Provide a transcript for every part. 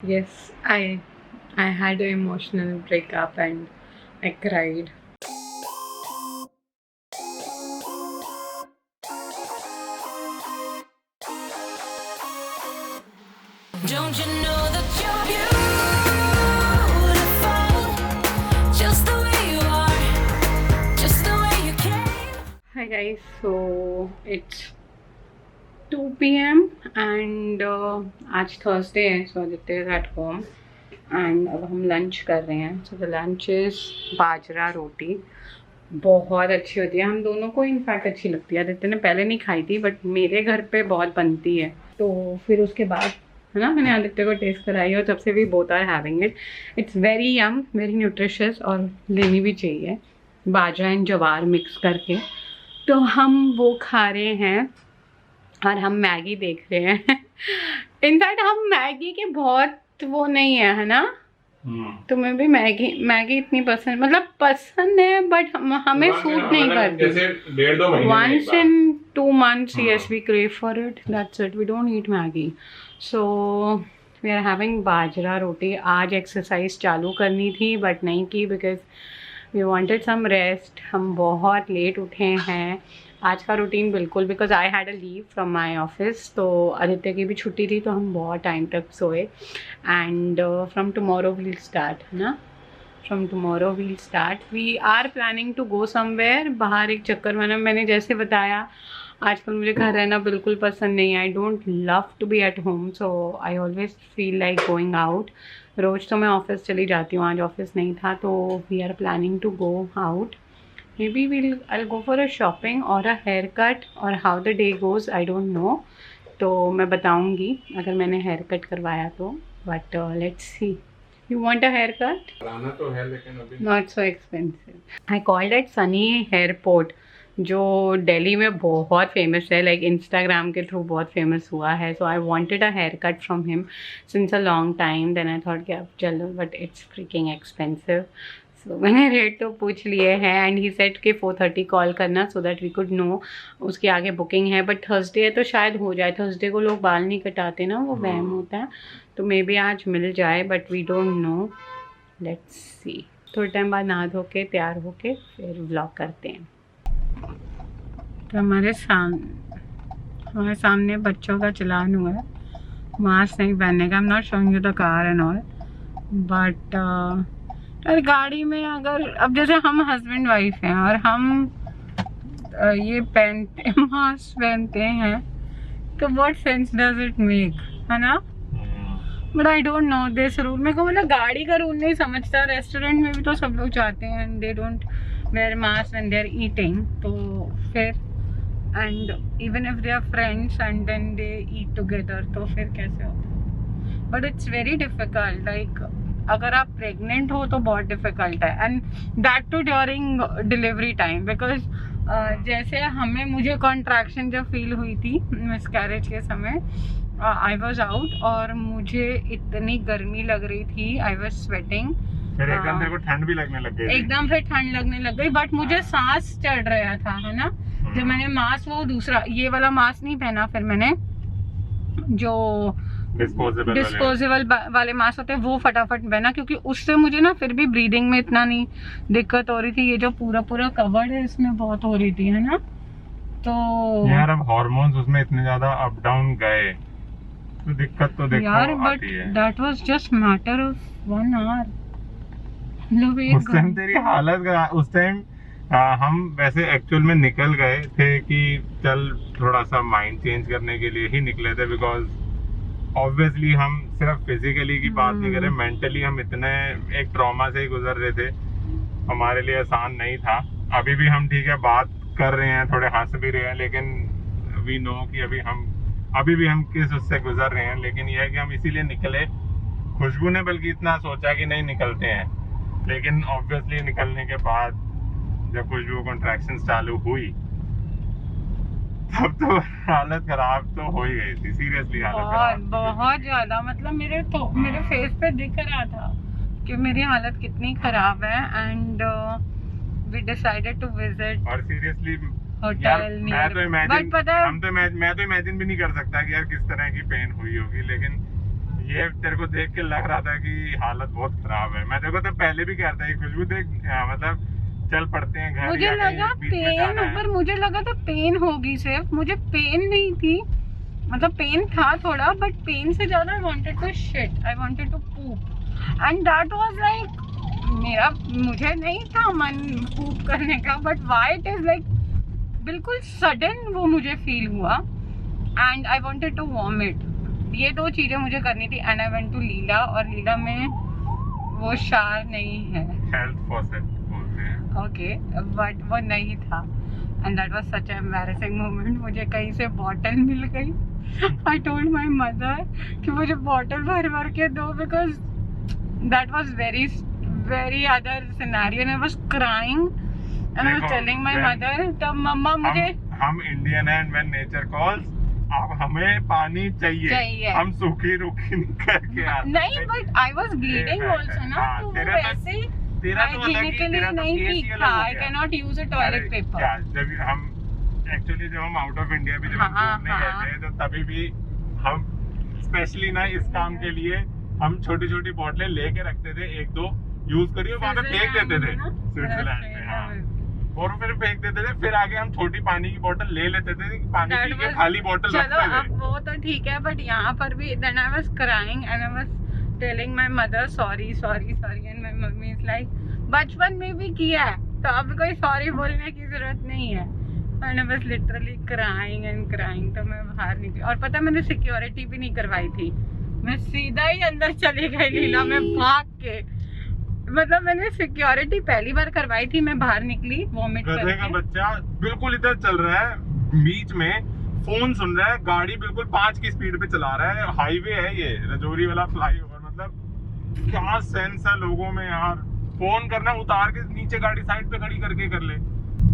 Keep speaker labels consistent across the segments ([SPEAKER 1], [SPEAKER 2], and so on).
[SPEAKER 1] Yes, I had an emotional breakup and I cried.
[SPEAKER 2] Don't you know that you're beautiful, just the way you are, just the way you came.
[SPEAKER 1] Hi guys, so it's 2 p.m. and आज Thursday है, so Aditya is at home and अब हम lunch कर रहे हैं. So the lunch is bajra roti. बहुत अच्छी होती है, हम दोनों को इनफैक्ट अच्छी लगती है. आदित्य ने पहले नहीं खाई थी बट मेरे घर पे बहुत बनती है, तो फिर उसके बाद है ना मैंने आदित्य को टेस्ट कराई और तब से भी both are having it. It's very yum, very nutritious और लेनी भी चाहिए. बाजरा एंड जवार मिक्स करके. तो हम वो खा रहे हैं और हम मैगी देख रहे हैं. इनफैक्ट हम मैगी के बहुत वो नहीं है ना. तुम्हें भी मैगी इतनी पसंद, मतलब पसंद है बट हमें सूट नहीं करती.
[SPEAKER 3] जैसे 1.5-2 महीने
[SPEAKER 1] Once in 2 months, yes, we crave for it. That's it. We don't eat Maggi. So we are having बाजरा रोटी. आज एक्सरसाइज चालू करनी थी बट नहीं की because we wanted some rest. हम बहुत लेट उठे हैं. आज का रूटीन बिल्कुल, because I had a leave from my office, तो आदित्य की भी छुट्टी थी तो हम बहुत टाइम तक सोए. And from tomorrow will start, है ना. From tomorrow will start. We are planning to go somewhere. बाहर एक चक्कर मारना. मैंने जैसे बताया आजकल मुझे घर रहना बिल्कुल पसंद नहीं है. I don't love to be at home, so I always feel like going out. रोज़ तो मैं ऑफिस चली जाती हूँ, आज ऑफिस नहीं था, तो we are planning to go out. Maybe I'll go for a shopping or a haircut or how the day goes, I don't know. तो मैं बताऊँगी अगर मैंने हेयर कट करवाया तो. But let's see. You want a haircut?
[SPEAKER 3] कराना तो है लेकिन अभी
[SPEAKER 1] Not so expensive. I called it Sunny Hairport, जो दिल्ली में बहुत फेमस है, लाइक इंस्टाग्राम के थ्रू बहुत फेमस हुआ है. So I wanted a hair cut from him since a long time. Then I thought कि अब चलो, but it's freaking expensive. So मैंने रेट तो पूछ लिए हैं एंड ही सेट कि 4:30 कॉल करना so that we could know. उसके आगे बुकिंग है बट थर्सडे है तो शायद हो जाए. थर्सडे को लोग बाल नहीं कटाते ना, वो वहम होता है, तो मे बी आज मिल जाए but we don't know. Let's see. थोड़े टाइम बाद नहा धो के तैयार होके फिर व्लॉग करते हैं. तो हमारे सामने बच्चों का चलान हुआ है मास्क नहीं पहनने का. I am not showing you the car and all but और गाड़ी में अगर अब जैसे हम हस्बैंड वाइफ हैं और हम ये पहनते मास्क पहनते हैं तो what sense does it make, है ना. But I don't know this rule. मेरे को मतलब गाड़ी का रूल नहीं समझता. रेस्टोरेंट में भी तो सब लोग जाते हैं and they don't wear mask when they are eating. तो फिर and even if they are friends and then they eat together तो फिर कैसे होता. But it's very difficult. Like अगर आप प्रेग्नेंट हो तो बहुत डिफ़िकल्ट है and that too during delivery time. Because जैसे मुझे कॉन्ट्रैक्शन जब फील हुई थी मिसकैरेज के समय, आई वॉज आउट और मुझे इतनी गर्मी लग रही थी. I was sweating.
[SPEAKER 3] फिर एकदम तेरे को ठंड भी लगने लग गई.
[SPEAKER 1] एकदम फिर ठंड लगने लग गई बट मुझे सांस चढ़ रहा था, है ना. जब मैंने मास्क, वो दूसरा ये वाला मास्क नहीं पहना, फिर मैंने जो डिस्पोजेबल वाले मास्क होते हैं वो फटाफट पहना, क्योंकि उससे मुझे ना फिर भी ब्रीदिंग में इतना नहीं दिक्कत हो रही थी. ये जो पूरा कवर्ड है इसमें बहुत हो रही थी, है ना. तो
[SPEAKER 3] यार अब हार्मोन्स उसमें इतने ज्यादा अप डाउन गए तो दिक्कत तो देखो
[SPEAKER 1] यार. बट
[SPEAKER 3] आती है.
[SPEAKER 1] That was just matter of 1 hour.
[SPEAKER 3] उस टाइम तेरी हालत, उस टाइम हम वैसे एक्चुअल में निकल गए थे कि चल थोड़ा सा माइंड चेंज करने के लिए ही निकले थे. बिकॉज ऑब्वियसली हम सिर्फ फिजिकली की बात नहीं कर रहे, मेंटली हम इतने एक ट्रॉमा से ही गुजर रहे थे. हमारे लिए आसान नहीं था. अभी भी हम ठीक है बात कर रहे हैं, थोड़े हंस भी रहे हैं, लेकिन वी नो कि अभी भी हम किस उससे गुजर रहे हैं. लेकिन यह है कि हम इसीलिए निकले. खुशबू ने बल्कि इतना सोचा कि नहीं निकलते हैं, लेकिन ऑब्वियसली निकलने के बाद जब खुशबू कॉन्ट्रैक्शन चालू हुई तब तो हालत खराब तो हो ही गई थी. सीरियसली हालत खराब,
[SPEAKER 1] बहुत ज्यादा. मतलब मेरे फेस पे दिख रहा था कि मेरी हालत कितनी खराब है. And we decided to visit.
[SPEAKER 3] और सीरियसली
[SPEAKER 1] होटल
[SPEAKER 3] मैं तो
[SPEAKER 1] बट पता है
[SPEAKER 3] मैं तो इमेजिन भी नहीं कर सकता कि यार किस तरह की पेन हुई होगी. लेकिन ये तेरे को देख के लग रहा था कि हालत बहुत खराब है। मैं देखो तो पहले भी कह रहा था खुशबू देख मतलब चल पड़ते हैं घर।
[SPEAKER 1] मुझे लगा पेन, पर मुझे लगा था पेन होगी सिर्फ, मुझे पेन नहीं थी, मतलब पेन था थोड़ा, बट पेन से ज्यादा I wanted to shit, I wanted to poop and that was like मुझे नहीं था मन पूप करने का, but why it is like बिल्कुल सडन वो मुझे फील हुआ and I wanted to vomit. ये दो चीजें मुझे करनी थी and I went to Leela, और लीला में वो शार नहीं है,
[SPEAKER 3] हेल्थ फॉसेट बोलते हैं।
[SPEAKER 1] ओके, बट वो नहीं था and that was such embarrassing moment. मुझे कहीं से बॉटल मिल गई, आई टोल्ड माय मदर कि मुझे बॉटल भर भर के दो, because that was very other scenario and I was crying and I was telling my mother, तब मम्मा मुझे
[SPEAKER 3] हम इंडियन हैं, व्हेन नेचर कॉल्स अब हमें पानी चाहिए। हम सूखी रुखी नहीं करके आते
[SPEAKER 1] नहीं, but I was bleeding also ना, तो वो वैसे
[SPEAKER 3] तेरा तो अलग ही, तेरा तो
[SPEAKER 1] नहीं
[SPEAKER 3] केस ही
[SPEAKER 1] ठीक
[SPEAKER 3] अलग
[SPEAKER 1] था।
[SPEAKER 3] हो
[SPEAKER 1] आई
[SPEAKER 3] गया।
[SPEAKER 1] Can not use a toilet paper.
[SPEAKER 3] क्या जब हम एक्चुअली जब हम आउट ऑफ इंडिया भी जब हम घूमने गए थे, तो तभी भी हम स्पेशली ना इस काम के लिए हम छोटी छोटी बोतलें लेके रखते थे, एक दो यूज करिए वहाँ पे फेंक देते थे स्विट्जरलैंड में। हाँ, और फिर फेंक देते थे, फिर आगे हम छोटी पानी की बोतल ले लेते थे, पानी पी के खाली बोतल
[SPEAKER 1] चलो
[SPEAKER 3] रखते थे।
[SPEAKER 1] अब वो तो ठीक है, बट यहाँ पर भी then I was crying and I was telling my mother sorry sorry sorry and my mummy is like बचपन में भी किया है तो अब कोई सॉरी बोलने की जरूरत नहीं है। And I was literally crying and crying. तो मैं बाहर निकली और पता मैंने सिक्योरिटी भी नहीं करवाई थी, मैं सीधा ही अंदर चली गई लीला में भाग के। मतलब मैंने सिक्योरिटी पहली बार करवाई थी, मैं बाहर निकली वॉमिट
[SPEAKER 3] गधे का
[SPEAKER 1] करके।
[SPEAKER 3] बच्चा बिल्कुल इधर चल रहा है, बीच में फोन सुन रहा है, गाड़ी बिल्कुल 5 की स्पीड पे चला रहा है, हाईवे है ये रजौरी वाला फ्लाईओवर। मतलब क्या सेंस है लोगों में यार, फोन करना उतार के नीचे गाड़ी साइड पे खड़ी करके कर ले।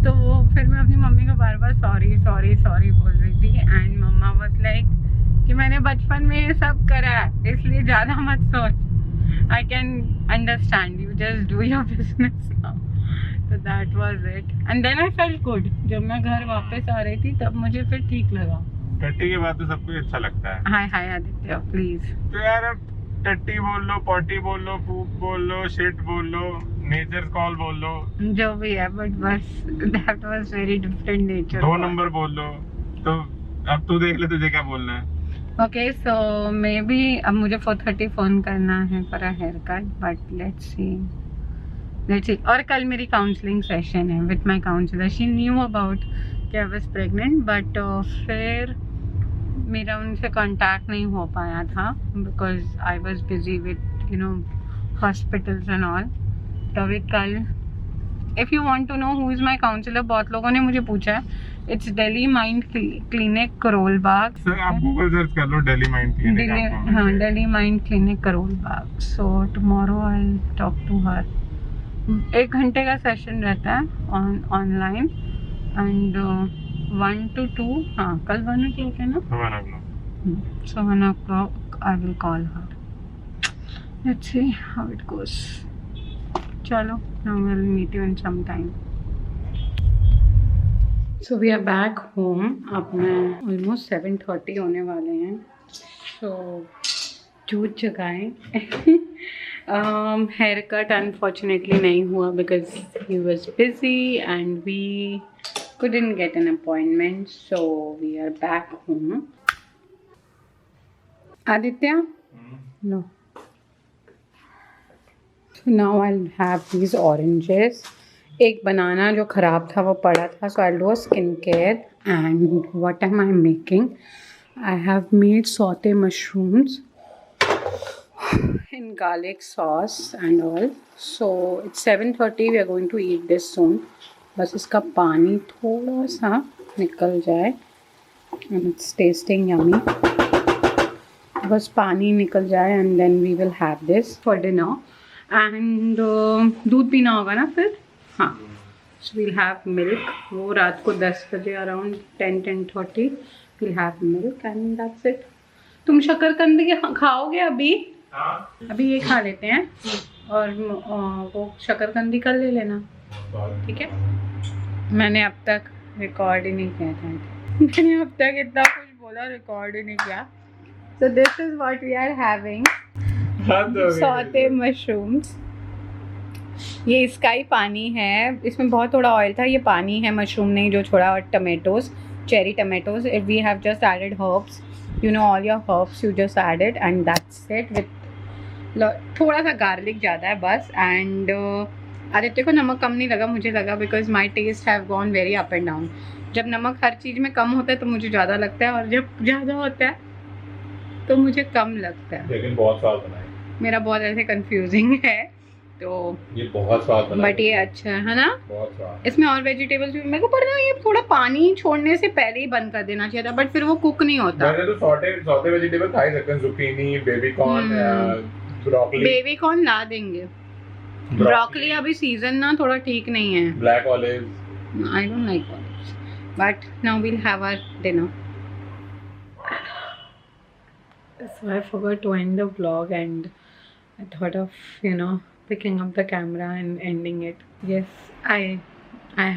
[SPEAKER 1] तो फिर मैं अपनी मम्मी को बार बार सॉरी सॉरी सॉरी बोल रही थी एंड मम्मा वाज लाइक कि मैंने बचपन में ये सब करा है इसलिए ज्यादा मत सोच, I can understand you, just do your business now. So that was it. And then I felt good. जब मैं घर वापस आ रही थी तब मुझे फिर ठीक लगा।
[SPEAKER 3] टट्टी के बाद तो सब कुछ अच्छा लगता है।
[SPEAKER 1] हाय हाय आदित्य प्लीज।
[SPEAKER 3] तो यार अब टट्टी बोल लो, पॉटी बोल लो, पूप बोल लो, शिट बोल लो, नेचर कॉल बोल लो,
[SPEAKER 1] जो भी है, बट बस that was very different nature.
[SPEAKER 3] 2 number बोल लो। तो अब तू देख ले तुझे क्या बोलना है।
[SPEAKER 1] Okay, so maybe अब मुझे 4:30 फोन करना है for a haircut, but let's see. और कल मेरी काउंसलिंग सेशन है with my counselor. She knew about कि I was pregnant, but फिर मेरा उनसे कांटेक्ट नहीं हो पाया था because I was busy with hospitals and all. तभी कल if you want to know who is my counselor, बहुत लोगों ने मुझे पूछा है, it's Delhi Mind Clinic Karol Bagh.
[SPEAKER 3] Sir आप गूगल सर्च कर लो Delhi Mind Clinic।
[SPEAKER 1] हाँ, Delhi Mind Clinic Karol Bagh. So tomorrow I'll talk to her. 1 घंटे का सेशन रहता है ऑनलाइन एंड 1 to 2। हाँ कल 1 o'clock है ना?
[SPEAKER 3] 1 o'clock।
[SPEAKER 1] So 1 o'clock I will call her. Let's see how it goes. चलो, now we'll meet you in some time. So we are back home. अब मैं almost 7:30 होने वाले हैं। So जूझ जगाएं। हेयर कट अनफॉर्चुनेटली नहीं हुआ because he was busy and we couldn't get an appointment. So we are back home. Aditya? No. So now I'll have these oranges. एक बनाना जो ख़राब था वो पड़ा था, so I'll do a skincare. And what am I making? I have made saute mushrooms in garlic sauce and all. So it's 7:30. We are going to eat this soon. बस इसका पानी थोड़ा सा निकल जाए and it's tasting yummy. बस पानी निकल जाए and then we will have this for dinner. And दूध पीना होगा ना फिर? हाँ, so we'll have milk. वो रात को 10 बजे around 10:30 we'll have milk and that's it. तुम शकरकंदी खाओगे अभी? अभी ये खा लेते हैं और वो शकरकंदी कल ले लेना, ठीक है? मैंने अब तक रिकॉर्ड ही नहीं किया था। मैंने अब तक इतना कुछ बोला, रिकॉर्ड ही नहीं किया। So this is what we are having. Saute mushrooms. ये इसका ही पानी है, इसमें बहुत थोड़ा ऑयल था, ये पानी है मशरूम नहीं जो छोड़ा, और tomatoes, cherry tomatoes. If we have just added herbs, you know all your herbs you just added and that's it. With थोड़ा सा गार्लिक ज़्यादा है बस. एंड आदित्य को नमक कम नहीं लगा, मुझे लगा, because my taste have gone very up and down. जब नमक हर चीज़ में कम होता है तो मुझे ज़्यादा लगता है, और जब ज़्यादा होता है तो मुझे कम लगता है.
[SPEAKER 3] लेकिन बहुत स्वाद बना है.
[SPEAKER 1] मेरा बहुत ऐसे कंफ्यूजिंग है. तो
[SPEAKER 3] ये बहुत स्वाद बना
[SPEAKER 1] बट ये अच्छा है ना.
[SPEAKER 3] बहुत स्वाद.
[SPEAKER 1] इसमें और वेजिटेबल्स भी मेरे को पता है, ये थोड़ा पानी छोड़ने से पहले ही बंद कर देना चाहिए था, बट फिर वो कुक नहीं होता.
[SPEAKER 3] वैसे तो सॉटे वेजिटेबल खा ही सकते हैं, zucchini, baby corn, broccoli.
[SPEAKER 1] Baby corn ला देंगे. ब्रोकली अभी सीजन ना थोड़ा ठीक नहीं है.
[SPEAKER 3] Black olive.
[SPEAKER 1] I don't like olives, but now we'll have our dinner. So I forgot to end the vlog, and I thought of, picking up the camera and ending it. Yes, I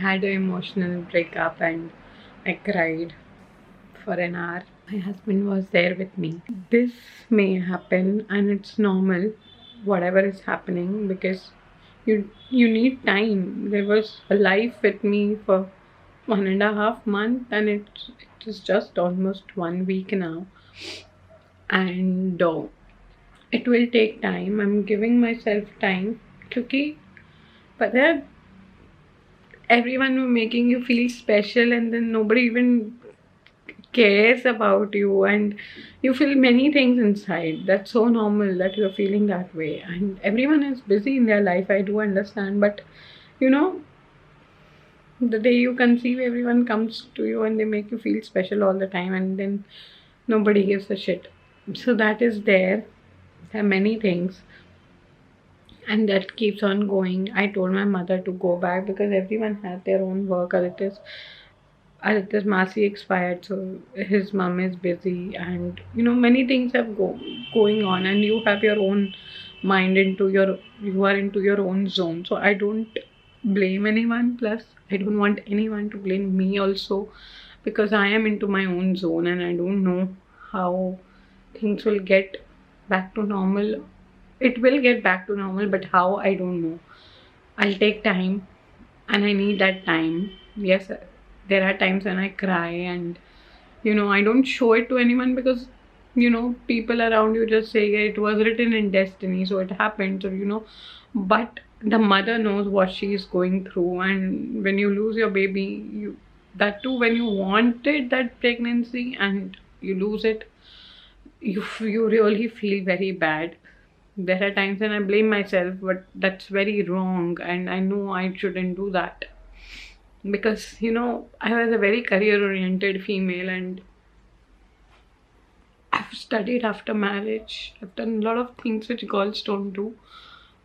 [SPEAKER 1] had an emotional breakup and I cried for an hour. My husband was there with me. This may happen and it's normal, whatever is happening, because you need time. There was a life with me for 1.5 months, and it is just almost 1 week now. And it will take time. I'm giving myself time, क्योंकि पता है everyone will making you feel special, and then nobody even cares about you, and you feel many things inside. That's so normal that you're feeling that way, and everyone is busy in their life. I do understand, but the day you conceive, everyone comes to you and they make you feel special all the time, and then nobody gives a shit. So that is there. There are many things, and that keeps on going. I told my mother to go back because everyone had their own work. Aditya's Masi expired, so his mom is busy, and many things have going on, and you have your own mind you are into your own zone. So I don't blame anyone. Plus, I don't want anyone to blame me also, because I am into my own zone and I don't know how things will get back to normal. It will get back to normal, but how, I don't know. I'll take time, and I need that time. Yes, there are times when I cry, and I don't show it to anyone, because people around you just say it was written in destiny, so it happened. So but the mother knows what she is going through, and when you lose your baby, that too, when you wanted that pregnancy and you lose it, you really feel very bad. There are times when I blame myself, but that's very wrong, and I know I shouldn't do that, because I was a very career oriented female, and I've studied after marriage. I've done a lot of things which girls don't do,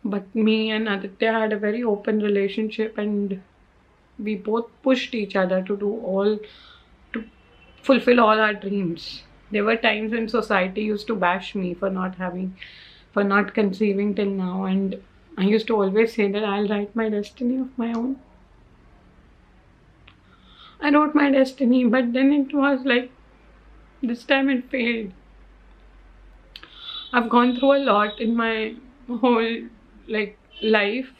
[SPEAKER 1] but me and Aditya had a very open relationship, and we both pushed each other to fulfill all our dreams. There were times when society used to bash me for not conceiving till now, and I used to always say that I'll write my destiny of my own. I wrote my destiny, but then it was like, this time it failed. I've gone through a lot in my whole life,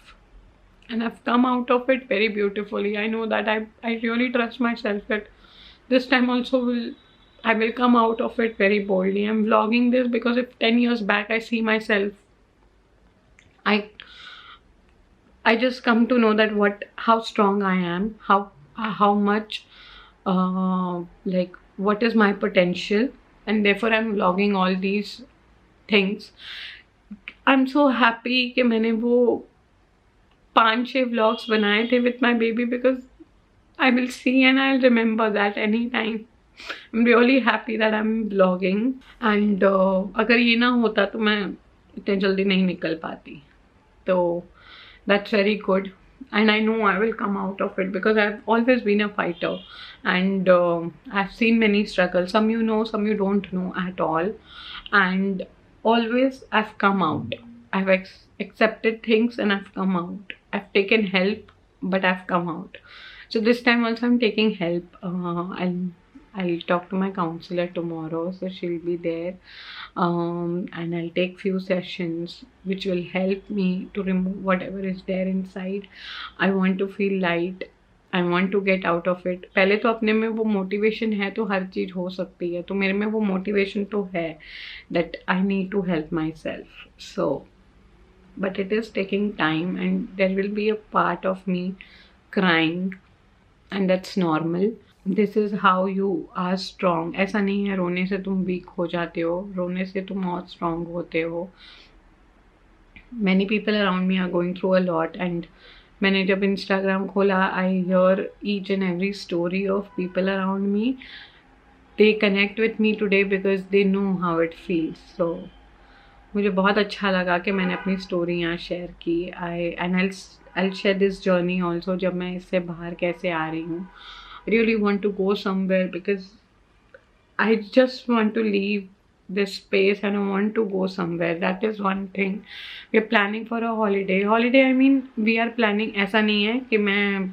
[SPEAKER 1] and I've come out of it very beautifully. I know that I really trust myself that this time also I will come out of it very boldly. I'm vlogging this because if 10 years back I see myself, I just come to know that how strong I am, how much what is my potential, and therefore I'm vlogging all these things. I'm so happy कि मैंने वो 5-6 vlogs बनाए थे with my baby, because I will see and I'll remember that anytime. I'm really happy that I'm vlogging, and अगर ये ना होता तो मैं इतने जल्दी नहीं निकल पाती. तो that's very good, and I know I will come out of it, because I've always been a fighter, and I've seen many struggles. Some you know, some you don't know at all, and always I've come out. I've accepted things and I've come out. I've taken help, but I've come out. So this time also I'm taking help. I'll talk to my counselor tomorrow, so she'll be there, and I'll take few sessions which will help me to remove whatever is there inside. I want to feel light. I want to get out of it. पहले तो अपने में वो motivation है तो हर चीज़ हो सकती है, तो मेरे में वो मोटिवेशन तो है that I need to help myself. So but it is taking time and there will be a part of me crying, and that's normal. This is how you are strong. ऐसा नहीं है रोने से तुम week हो जाते हो, रोने से तुम और स्ट्रॉन्ग होते हो. Many people around me are going through a lot, and मैंने जब इंस्टाग्राम खोला, I hear each and every story of people around me. They connect with me today because they know how it feels. So मुझे बहुत अच्छा लगा कि मैंने अपनी स्टोरी यहाँ शेयर की. I'll share this journey also, जब मैं इससे बाहर कैसे आ रही हूँ. Really want to go somewhere because I just want to leave this space and I want to go somewhere. That is one thing. We are planning for a holiday. I mean we are planning. ऐसा नहीं है कि मैं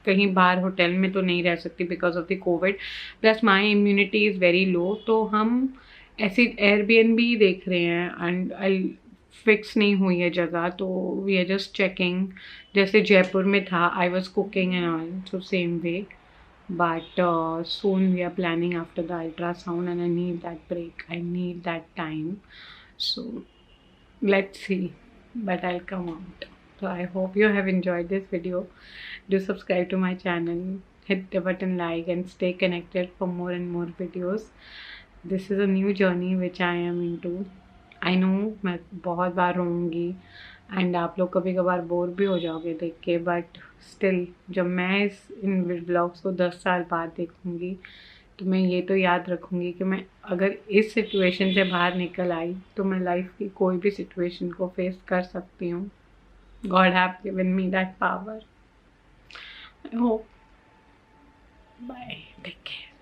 [SPEAKER 1] कहीं बाहर hotel में तो नहीं रह सकती because of the COVID. Plus my immunity is very low. तो हम ऐसी Airbnb देख रहे हैं and I'll फिक्स नहीं हुई है जगह, तो वी आर जस्ट चेकिंग. जैसे जयपुर में था, I was cooking and all, so same way. But soon we are planning after the ultrasound and I need that break. I need that time. So let's see. But I'll come out. So I hope you have enjoyed this video. Do subscribe to my channel. Hit the button like and stay connected for more and more videos. This is a new journey which I am into. I know मैं बहुत बार रोऊंगी and आप लोग कभी कभार bore भी हो जाओगे देख के, बट स्टिल जब मैं इन व्लॉग्स को 10 साल बाद देखूंगी तो मैं ये तो याद रखूंगी कि मैं अगर इस सिचुएशन से बाहर निकल आई तो मैं लाइफ की कोई भी सिचुएशन को फेस कर सकती हूँ. God have given me that power. I hope. Bye. Take care.